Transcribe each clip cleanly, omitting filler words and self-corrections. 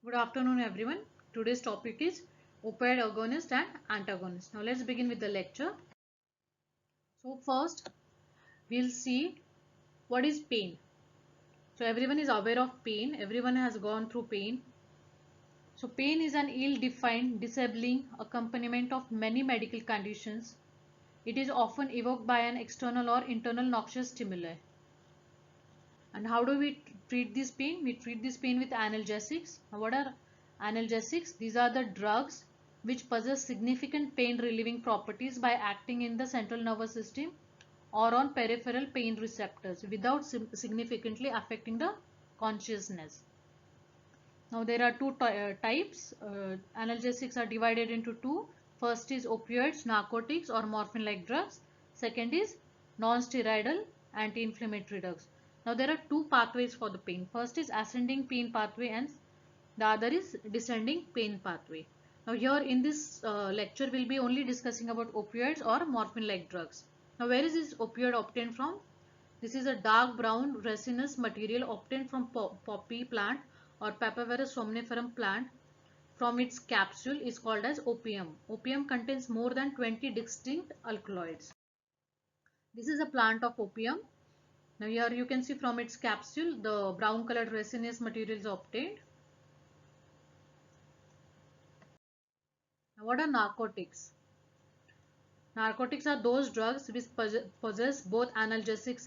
Good afternoon, everyone. Today's topic is opioid agonist and antagonist. Now, let's begin with the lecture. So, first, we'll see what is pain. So, everyone is aware of pain. Everyone has gone through pain. So, pain is an ill-defined, disabling accompaniment of many medical conditions. It is often evoked by an external or internal noxious stimuli. And how do we treat this pain? We treat this pain with analgesics. Now, what are analgesics? These are the drugs which possess significant pain relieving properties by acting in the central nervous system or on peripheral pain receptors without significantly affecting the consciousness. Now there are two types. Analgesics are divided into two. First is opioids, narcotics or morphine-like drugs. Second is non-steroidal anti-inflammatory drugs. Now there are two pathways for the pain. First is ascending pain pathway and the other is descending pain pathway. Now here in this lecture we'll be only discussing about opioids or morphine-like drugs. Now where is this opioid obtained from? This is a dark brown resinous material obtained from poppy plant or Papaver somniferum plant. From its capsule is called as opium. Opium contains more than 20 distinct alkaloids. This is a plant of opium. Now here you can see from its capsule the brown colored resinous material is obtained. Now what are narcotics? Narcotics are those drugs which possess both analgesics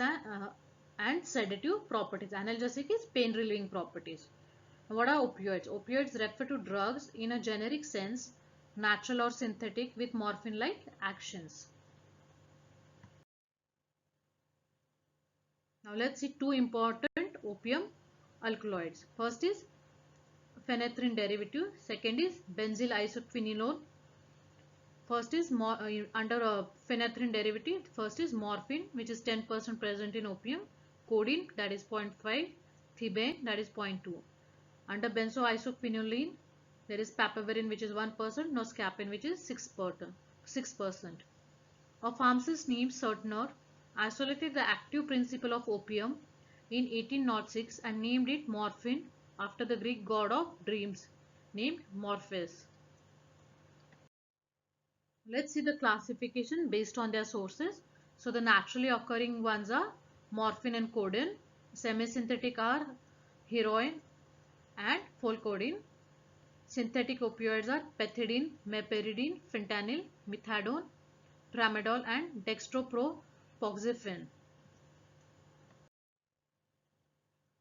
and sedative properties. Analgesic is pain relieving properties. What are opioids? Opioids refer to drugs in a generic sense, natural or synthetic, with morphine-like actions. Now let's see two important opium alkaloids. First is phenethrin derivative. Second is benzyl isoquinolone. First is under phenethrin derivative. First is morphine, which is 10% present in opium. Codeine, that is 0.5. Thebaine, that is 0.2. Under benzoisoquinoline, there is papaverine, which is 1%, noscapine, which is 6%. A pharmacist named Sertner isolated the active principle of opium in 1806 and named it morphine after the Greek god of dreams named Morpheus. Let's see the classification based on their sources. So the naturally occurring ones are morphine and codeine. Semi-synthetic are heroin and pholcodeine. Synthetic opioids are pethidine, meperidine, fentanyl, methadone, tramadol and dextropropoxyphene.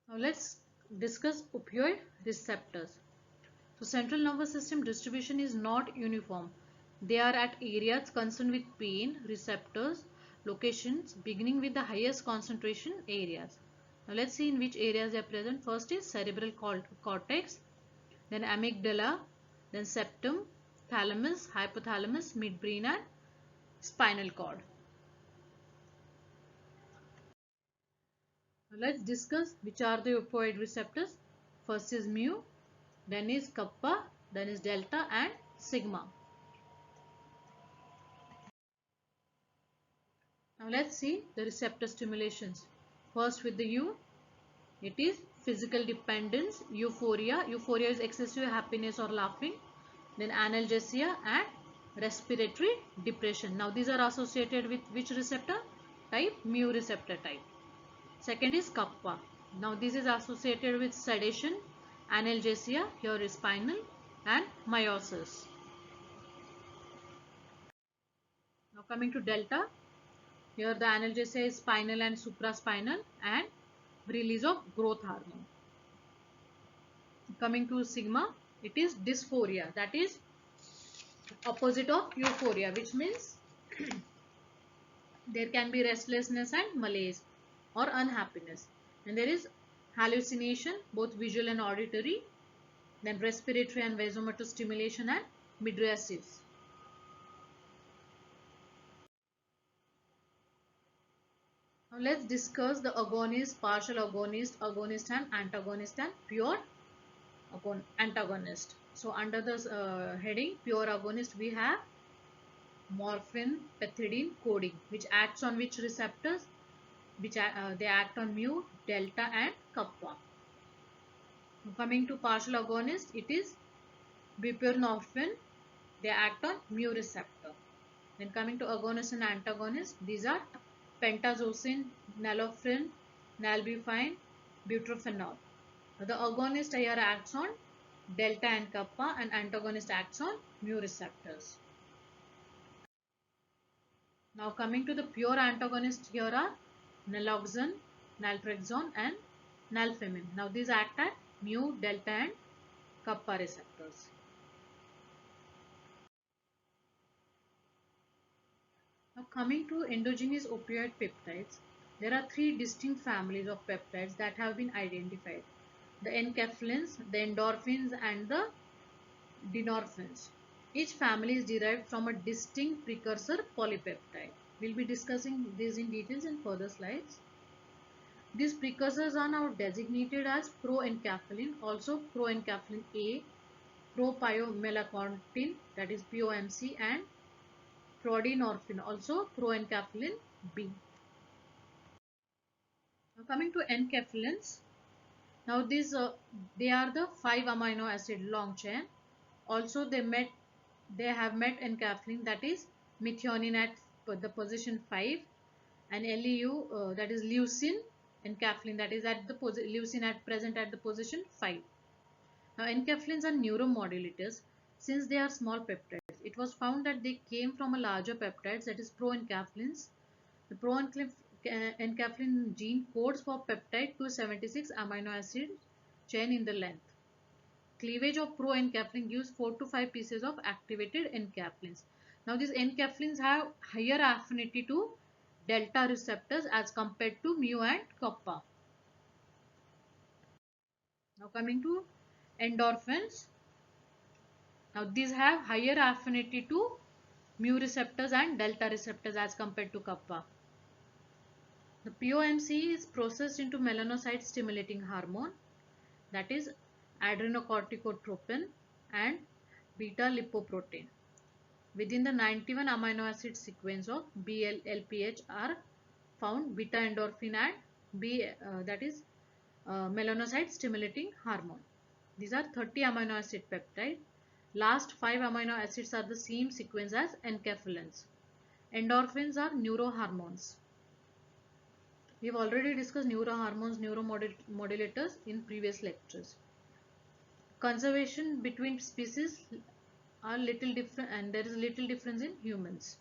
Now let's discuss opioid receptors. So central nervous system distribution is not uniform. They are at areas concerned with pain receptors locations beginning with the highest concentration areas. Now let's see in which areas they are present. First is cerebral cortex, then amygdala, then septum, thalamus, hypothalamus, midbrain and spinal cord. Now let's discuss which are the opioid receptors. First is mu, then is kappa, then is delta and sigma. Now let's see the receptor stimulations. First with the U, it is physical dependence, euphoria. Euphoria is excessive happiness or laughing. Then analgesia and respiratory depression. Now these are associated with which receptor type? Mu receptor type. Second is kappa. Now this is associated with sedation, analgesia, here is spinal and meiosis. Now coming to delta, here the analgesia is spinal and supraspinal and release of growth hormone. Coming to sigma, it is dysphoria, that is opposite of euphoria, which means there can be restlessness and malaise or unhappiness. And there is hallucination, both visual and auditory, then respiratory and vasomotor stimulation and mydriasis. Now let's discuss the agonist, partial agonist, agonist and antagonist and pure antagonist. So under this heading pure agonist we have morphine, pethidine, codeine, which acts on which receptors? Which they act on mu, delta and kappa. Coming to partial agonist, it is buprenorphine. They act on mu receptor. Then coming to agonist and antagonist, these are pentazocine, nalorphine, nalbuphine, butorphanol. The agonist here acts on delta and kappa, and antagonist acts on mu receptors. Now coming to the pure antagonists, here are naloxone, naltrexone and nalphamin. Now these act at mu, delta and kappa receptors. Now coming to endogenous opioid peptides, there are three distinct families of peptides that have been identified: the enkephalins, the endorphins and the dynorphins. Each family is derived from a distinct precursor polypeptide. We'll be discussing this in details in further slides. These precursors are now designated as proenkephalin, also proenkephalin A, propyomelacontin, that is POMC, and prodinorphin, also proenkephalin B. Now coming to enkephalins, now these they are the 5 amino acid long chain. Also they have met enkephalin, that is methionine at the position 5, and LEU, that is leucine enkephalin, that is at the leucine at present at the position 5. Now enkephalins are neuromodulators. Since they are small peptides, it was found that they came from a larger peptides, that is proenkephalins. The proenkephalin gene codes for peptide 276 amino acid chain in the length. Cleavage of proenkephalin gives 4 to 5 pieces of activated enkephalins. Now these enkephalins have higher affinity to delta receptors as compared to mu and kappa. Now coming to endorphins. Now these have higher affinity to mu receptors and delta receptors as compared to kappa. The POMC is processed into melanocyte stimulating hormone, that is adrenocorticotropin and beta lipoprotein. Within the 91 amino acid sequence of BLPH are found beta endorphin and that is melanocyte stimulating hormone. These are 30 amino acid peptide. Last 5 amino acids are the same sequence as enkephalins. Endorphins are neurohormones. We have already discussed neurohormones, neuromodulators in previous lectures. Conservation between species are little different, and there is little difference in humans.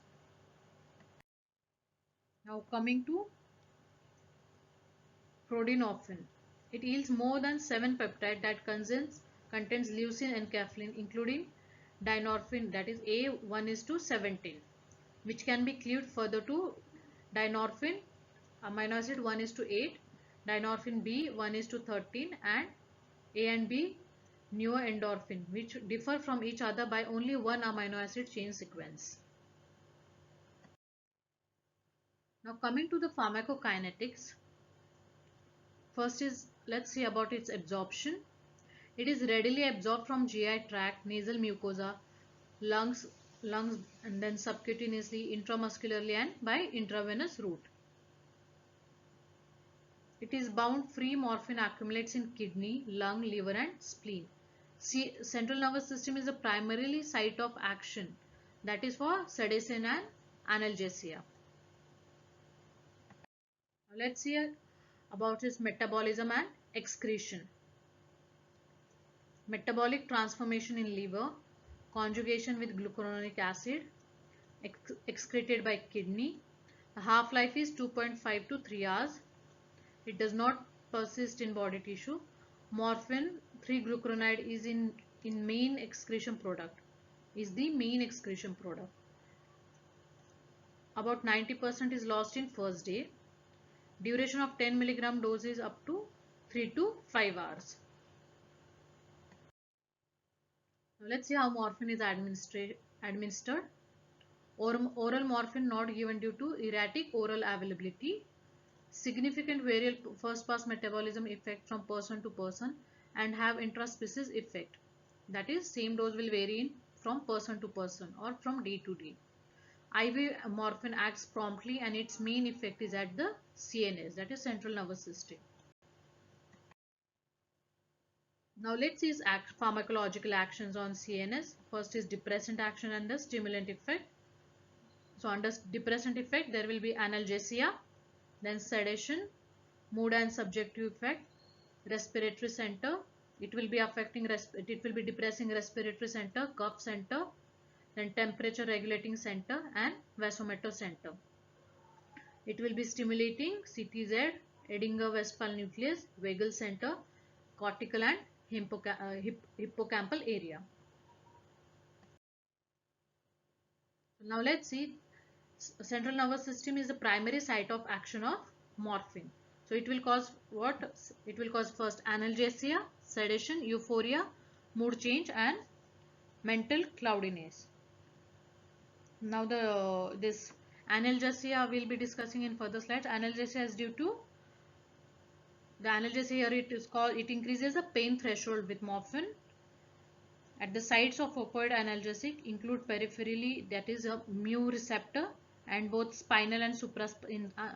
Now coming to prodinorphin. It yields more than 7 peptide that contains leucine and enkephalin, including dynorphin, that is A1:17, which can be cleaved further to dynorphin amino acid 1:8, dynorphin B 1:13, and A and B neoendorphin, which differ from each other by only one amino acid chain sequence. Now coming to the pharmacokinetics. First is, let's see about its absorption. It is readily absorbed from GI tract, nasal mucosa, lungs, and then subcutaneously, intramuscularly and by intravenous route. It is bound free. Morphine accumulates in kidney, lung, liver and spleen. Central nervous system is the primarily site of action, that is for sedation and analgesia. Now let's see about its metabolism and excretion. Metabolic transformation in liver, conjugation with glucuronic acid, excreted by kidney. The half-life is 2.5 to 3 hours. It does not persist in body tissue. Morphine 3-glucuronide is in main excretion product. About 90% is lost in first day. Duration of 10 mg dose is up to 3 to 5 hours. Now let's see how morphine is administered. Oral morphine not given due to erratic oral availability. Significant variable first pass metabolism effect from person to person and have intraspecies effect. That is, same dose will vary from person to person or from day to day. IV morphine acts promptly and its main effect is at the CNS, that is central nervous system. Now let's see pharmacological actions on CNS. First is depressant action under stimulant effect. So under depressant effect there will be analgesia, then sedation, mood and subjective effect, respiratory center. It will be depressing respiratory center, cough center, then temperature regulating center and vasomotor center. It will be stimulating CTZ, Edinger-Westphal nucleus, vagal center, cortical and hippocampal area. Now let's see, central nervous system is the primary site of action of morphine. So it will cause what? It will cause first analgesia, sedation, euphoria, mood change and mental cloudiness. Now this analgesia we'll be discussing in further slides. Analgesia is due to the analgesia here, it increases the pain threshold with morphine. At the sites of opioid analgesic include peripherally, that is a mu receptor, and both spinal and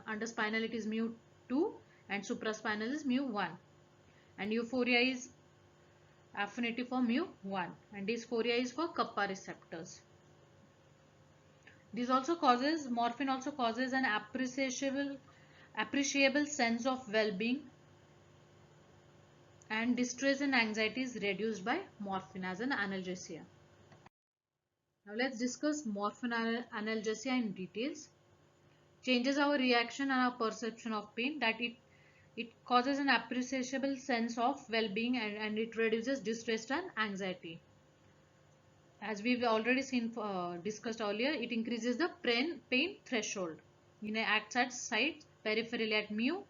under spinal it is mu2 and supraspinal is mu1, and euphoria is affinity for mu1 and dysphoria is for kappa receptors. Morphine also causes an appreciable sense of well-being, and distress and anxiety is reduced by morphine as an analgesia. Now let's discuss morphine analgesia in details. Changes our reaction and our perception of pain, that it causes an appreciable sense of well-being, and it reduces distress and anxiety. As we've already discussed earlier, it increases the pain threshold. It acts at site peripherally at mu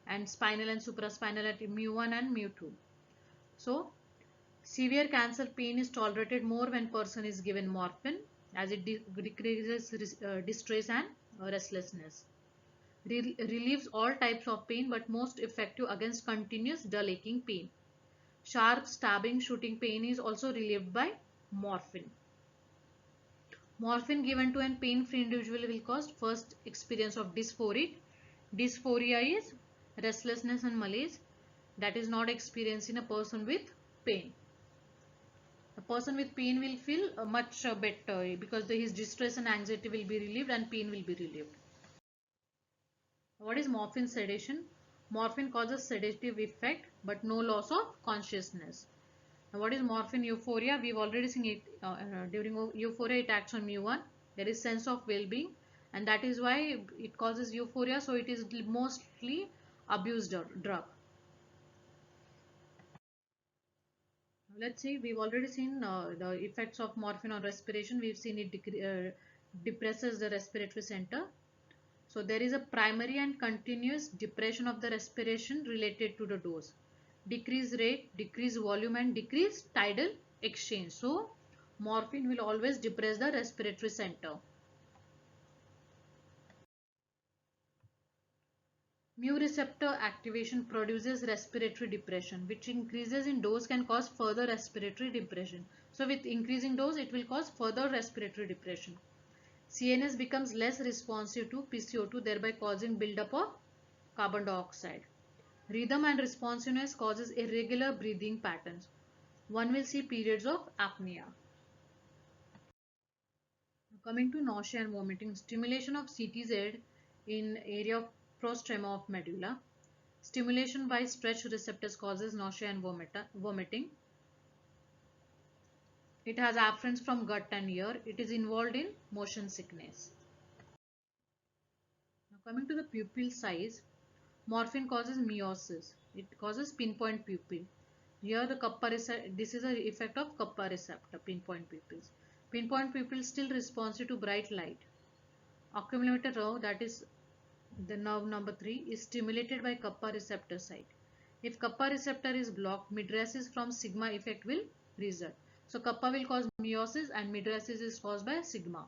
and spinal and supraspinal at mu1 and mu2. So severe cancer pain is tolerated more when person is given morphine, as it decreases distress and restlessness. Relieves all types of pain, but most effective against continuous dull aching pain. Sharp stabbing shooting pain is also relieved by morphine. Morphine given to a pain-free individual will cause first experience of dysphoria. Dysphoria is restlessness and malaise that is not experienced in a person with pain. A person with pain will feel much better because his distress and anxiety will be relieved and pain will be relieved. What is morphine sedation? Morphine causes sedative effect but no loss of consciousness. Now, what is morphine euphoria? We've already seen it during euphoria. It acts on mu1. There is sense of well-being, and that is why it causes euphoria. So it is mostly abused drug. Let's see. We've already seen the effects of morphine on respiration. We've seen it depresses the respiratory center. So there is a primary and continuous depression of the respiration related to the dose. Decrease rate, decrease volume and decrease tidal exchange. So morphine will always depress the respiratory center. Mu receptor activation produces respiratory depression, which increases in dose can cause further respiratory depression. So with increasing dose, it will cause further respiratory depression. CNS becomes less responsive to PCO2, thereby causing buildup of carbon dioxide. Rhythm and responsiveness causes irregular breathing patterns. One will see periods of apnea. Coming to nausea and vomiting, stimulation of CTZ in area of prostrema of medulla. Stimulation by stretch receptors causes nausea and vomiting. It has afferents from gut and ear. It is involved in motion sickness. Now coming to the pupil size, morphine causes miosis. It causes pinpoint pupil. Here the kappa receptor, this is an effect of kappa receptor, pinpoint pupils. Pinpoint pupils still responsive to bright light. Oculomotor nerve, that is the nerve number 3, is stimulated by kappa receptor site. If kappa receptor is blocked, mydriasis from sigma effect will result. So kappa will cause miosis and mydriasis is caused by sigma.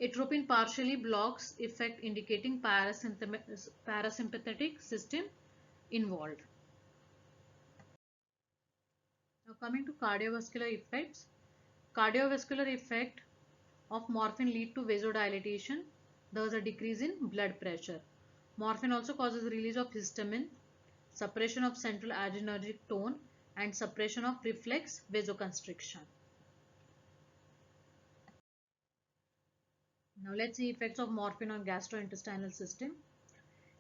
Atropine partially blocks effect, indicating parasympathetic system involved. Now coming to cardiovascular effects. Cardiovascular effect of morphine lead to vasodilatation, thus a decrease in blood pressure. Morphine also causes release of histamine, suppression of central adrenergic tone, and suppression of reflex vasoconstriction. Now let's see effects of morphine on gastrointestinal system.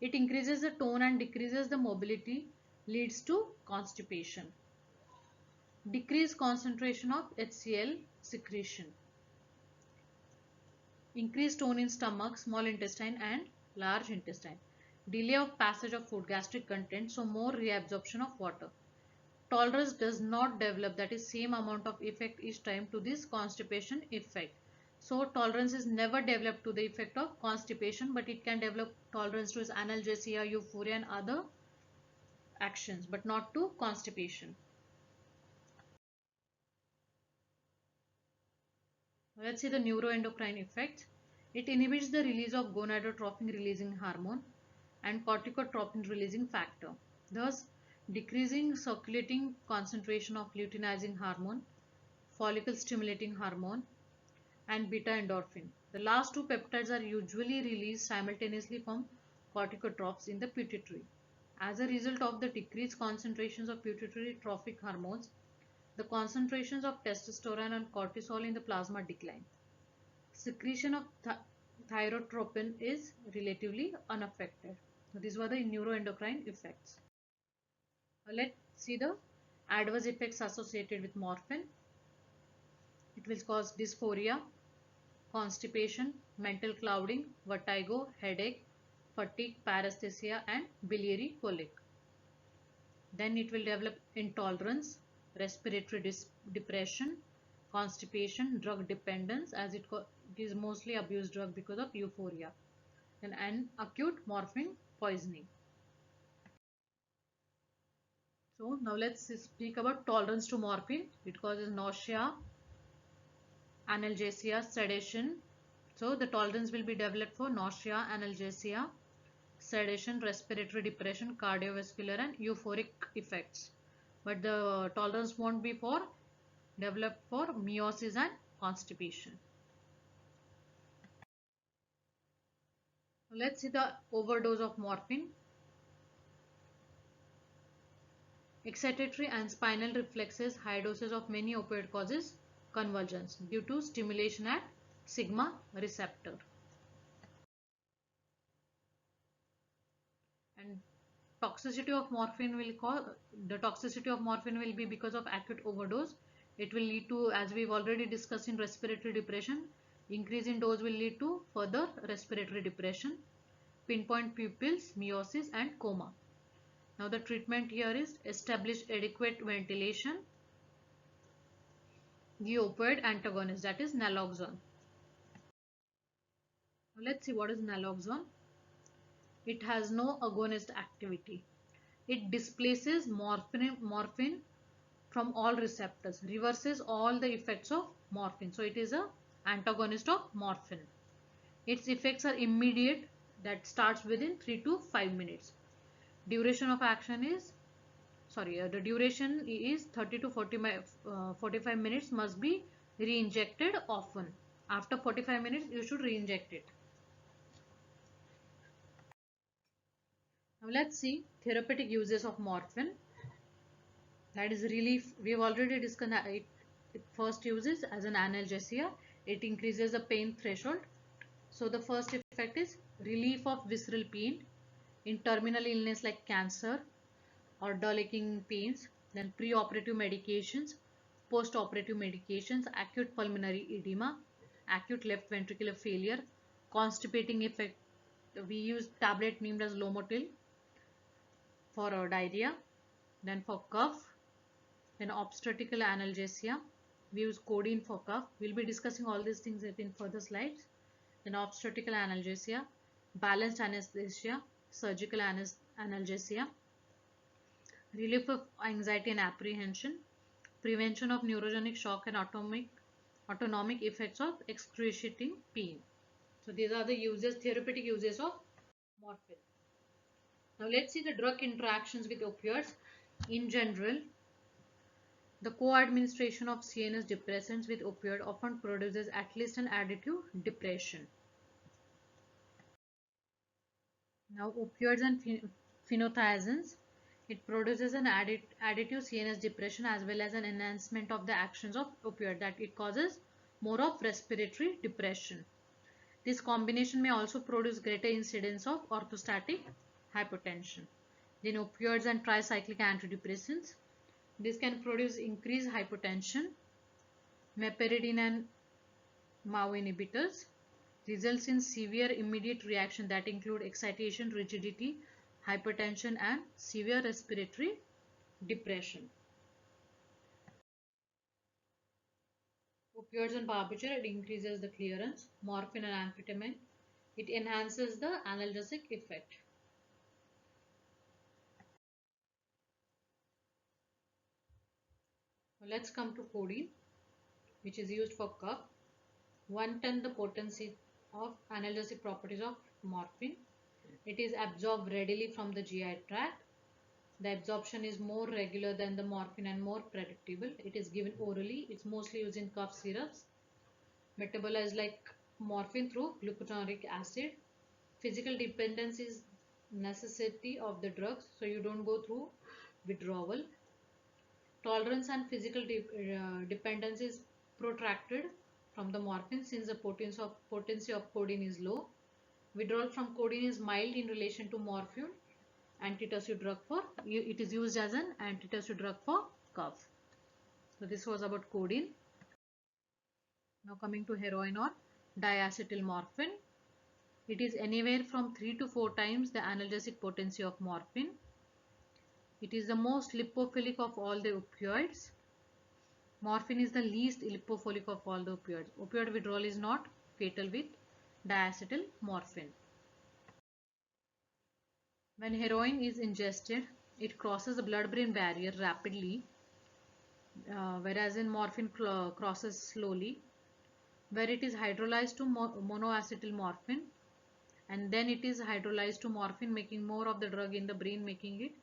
It increases the tone and decreases the mobility, leads to constipation. Decreased concentration of HCl secretion. Increased tone in stomach, small intestine and large intestine. Delay of passage of food, gastric content, so more reabsorption of water. Tolerance does not develop, that is same amount of effect each time to this constipation effect. So tolerance is never developed to the effect of constipation, but it can develop tolerance to analgesia, euphoria and other actions, but not to constipation. Let's see the neuroendocrine effects. It inhibits the release of gonadotropin releasing hormone and corticotropin releasing factor, thus decreasing circulating concentration of luteinizing hormone, follicle stimulating hormone and beta endorphin. The last two peptides are usually released simultaneously from corticotropes in the pituitary. As a result of the decreased concentrations of pituitary trophic hormones, the concentrations of testosterone and cortisol in the plasma decline. Secretion of thyrotropin is relatively unaffected. So these were the neuroendocrine effects. Now let's see the adverse effects associated with morphine. It will cause dysphoria, constipation, mental clouding, vertigo, headache, fatigue, paresthesia and biliary colic. Then it will develop intolerance, respiratory depression, constipation, drug dependence, as it is mostly abused drug because of euphoria, and acute morphine poisoning. So now let's speak about tolerance to morphine. It causes nausea, analgesia, sedation. So the tolerance will be developed for nausea, analgesia, sedation, respiratory depression, cardiovascular and euphoric effects. But the tolerance won't be developed for meiosis and constipation. Let's see the overdose of morphine. Excitatory and spinal reflexes, high doses of many opioid causes convulsions due to stimulation at sigma receptor. And toxicity of morphine will be because of acute overdose. It will lead to, as we've already discussed in respiratory depression, increase in dose will lead to further respiratory depression, pinpoint pupils, meiosis and coma. Now the treatment here is establish adequate ventilation. The opioid antagonist, that is naloxone. Now let's see what is naloxone. It has no agonist activity. It displaces morphine from all receptors, reverses all the effects of morphine. So it is an antagonist of morphine. Its effects are immediate, that starts within 3 to 5 minutes. Duration of action is, the duration is 30 to 45 minutes, must be re-injected often. After 45 minutes, you should re-inject it. Now let's see therapeutic uses of morphine. That is relief. We have already discussed it. First uses as an analgesia. It increases the pain threshold. So the first effect is relief of visceral pain in terminal illness like cancer or dull aching pains. Then pre-operative medications, post-operative medications, acute pulmonary edema, acute left ventricular failure, constipating effect. We use tablet named as Lomotil for diarrhea. Then for cough, then obstetrical analgesia, we use codeine for cough. We'll be discussing all these things in further slides. Then obstetrical analgesia, balanced anesthesia, surgical analgesia, relief of anxiety and apprehension, prevention of neurogenic shock and autonomic effects of excruciating pain. So these are the uses, therapeutic uses of morphine. Now let's see the drug interactions with opioids. In general, the co-administration of CNS depressants with opioid often produces at least an additive depression. Now opioids and phenothiazines. It produces an additive CNS depression as well as an enhancement of the actions of opioid, that it causes more of respiratory depression. This combination may also produce greater incidence of orthostatic hypotension. Then opioids and tricyclic antidepressants. This can produce increased hypotension. Meperidine and MAO inhibitors results in severe immediate reaction that include excitation, rigidity, hypertension and severe respiratory depression. Opioids and barbiturate, it increases the clearance. Morphine and amphetamine, it enhances the analgesic effect. Let's come to codeine, which is used for cough. 110 the potency of analgesic properties of morphine. It is absorbed readily from the GI tract. The absorption is more regular than the morphine and more predictable. It is given orally. It's mostly used in cough syrups. Metabolized like morphine through glucuronic acid. Physical dependence is necessity of the drugs, so you don't go through withdrawal. Tolerance and physical dependence is protracted from the morphine since the potency of codeine is low. Withdrawal from codeine is mild in relation to morphine. Antitussive drug for, it is used as an antitussive drug for cough. So this was about codeine. Now coming to heroin or diacetylmorphine. It is anywhere from 3 to 4 times the analgesic potency of morphine. It is the most lipophilic of all the opioids. Morphine is the least lipophilic of all the opioids. Opioid withdrawal is not fatal with diacetylmorphine. When heroin is ingested, it crosses the blood-brain barrier rapidly, whereas in morphine crosses slowly, where it is hydrolyzed to monoacetylmorphine, and then it is hydrolyzed to morphine, making more of the drug in the brain, making it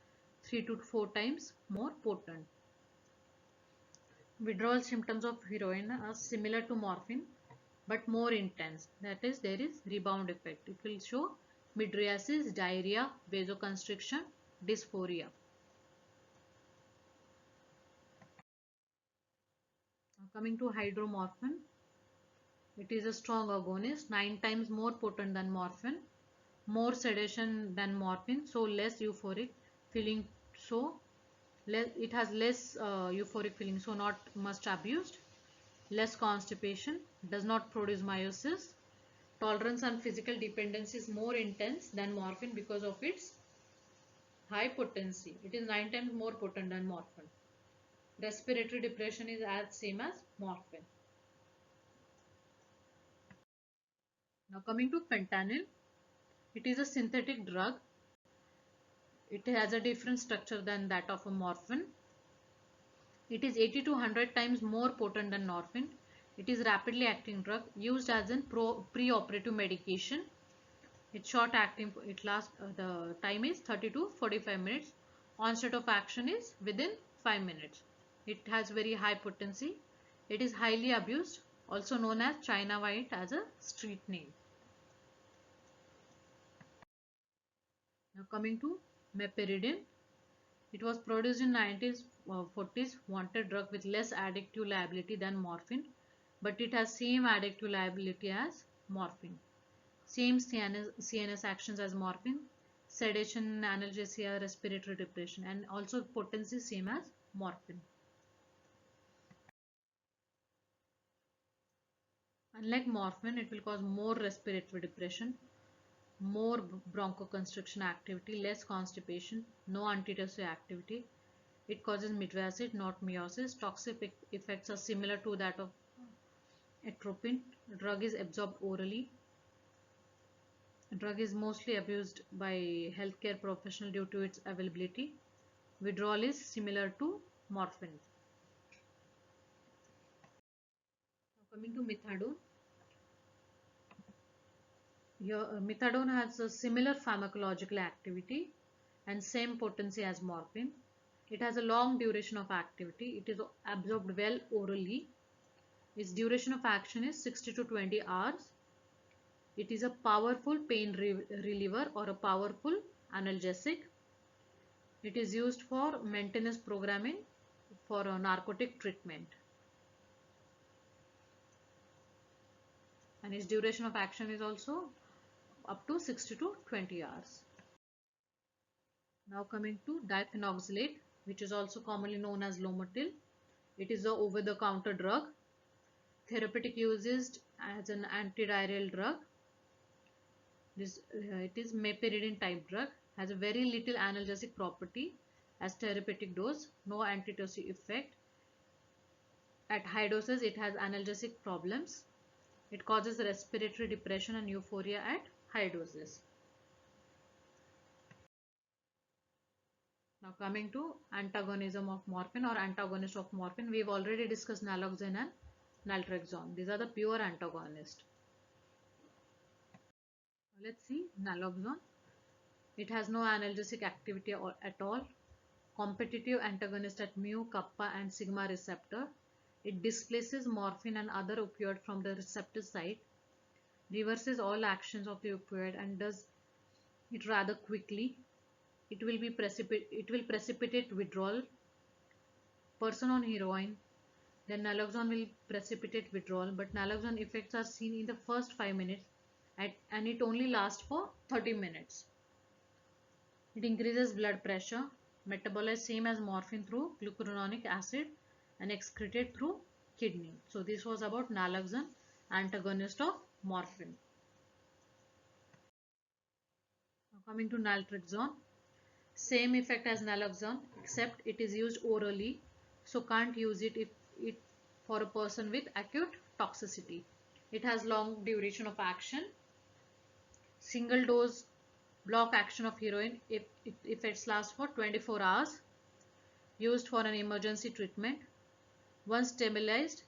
3 to 4 times more potent. Withdrawal symptoms of heroin are similar to morphine but more intense. That is, there is rebound effect. It will show mydriasis, diarrhea, vasoconstriction, dysphoria. Now coming to hydromorphine. It is a strong agonist, 9 times more potent than morphine, more sedation than morphine, so less euphoric feeling, so it has less euphoric feeling, so not much abused. Less constipation, does not produce meiosis. Tolerance and physical dependence is more intense than morphine because of its high potency. It is 9 times more potent than morphine. Respiratory depression is as same as morphine. Now coming to fentanyl. It is a synthetic drug. It has a different structure than that of a morphine. It is 80 to 100 times more potent than morphine. It is rapidly acting drug used as a pre-operative medication. It's short acting. It lasts, the time is 30 to 45 minutes. Onset of action is within 5 minutes. It has very high potency. It is highly abused, also known as China White as a street name. Now coming to meperidine. It was produced in 1940s, wanted drug with less addictive liability than morphine, but it has same addictive liability as morphine. Same CNS actions as morphine, sedation, analgesia, respiratory depression, and also potency same as morphine. Unlike morphine, it will cause more respiratory depression, more bronchoconstriction activity, less constipation, no antitussive activity. It causes mydriasis, not meiosis. Toxic effects are similar to that of atropine. Drug is absorbed orally. Drug is mostly abused by healthcare professionals due to its availability. Withdrawal is similar to morphine. Now coming to methadone. Here, methadone has a similar pharmacological activity and same potency as morphine. It has a long duration of activity. It is absorbed well orally. Its duration of action is 60 to 20 hours. It is a powerful pain reliever or a powerful analgesic. It is used for maintenance programming for a narcotic treatment. And its duration of action is also up to 60 to 20 hours. Now coming to difenoxylate, which is also commonly known as Lomotil. It is a over-the-counter drug. Therapeutic use is as an antidiarrheal drug. It is meperidine type drug. Has a very little analgesic property as therapeutic dose. No antitussive effect. At high doses, it has analgesic problems. It causes respiratory depression and euphoria at high doses. Now coming to antagonism of morphine or antagonist of morphine, we've already discussed naloxone and naltrexone. These are the pure antagonists. Let's see naloxone. It has no analgesic activity at all. Competitive antagonist at mu, kappa and sigma receptor. It displaces morphine and other opioid from the receptor site, reverses all actions of the opioid and does it rather quickly. It will precipitate withdrawal. Person on heroin, then naloxone will precipitate withdrawal, but naloxone effects are seen in the first 5 minutes and it only lasts for 30 minutes. It increases blood pressure, metabolized same as morphine through glucuronic acid and excreted through kidney. So this was about naloxone, antagonist of morphine. Now coming to naltrexone. Same effect as naloxone except it is used orally, so can't use it for a person with acute toxicity. It has long duration of action. Single dose block action of heroin if effects last for 24 hours. Used for an emergency treatment. Once stabilized,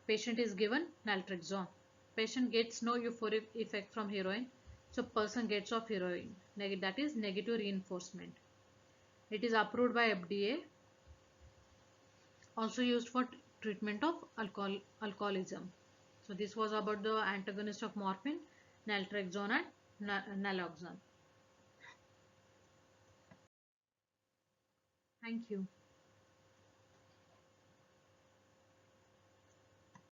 patient is given naltrexone. Patient gets no euphoric effect from heroin, so person gets off heroin. That is negative reinforcement. It is approved by FDA. Also used for treatment of alcoholism. So this was about the antagonist of morphine, naltrexone and naloxone. Thank you.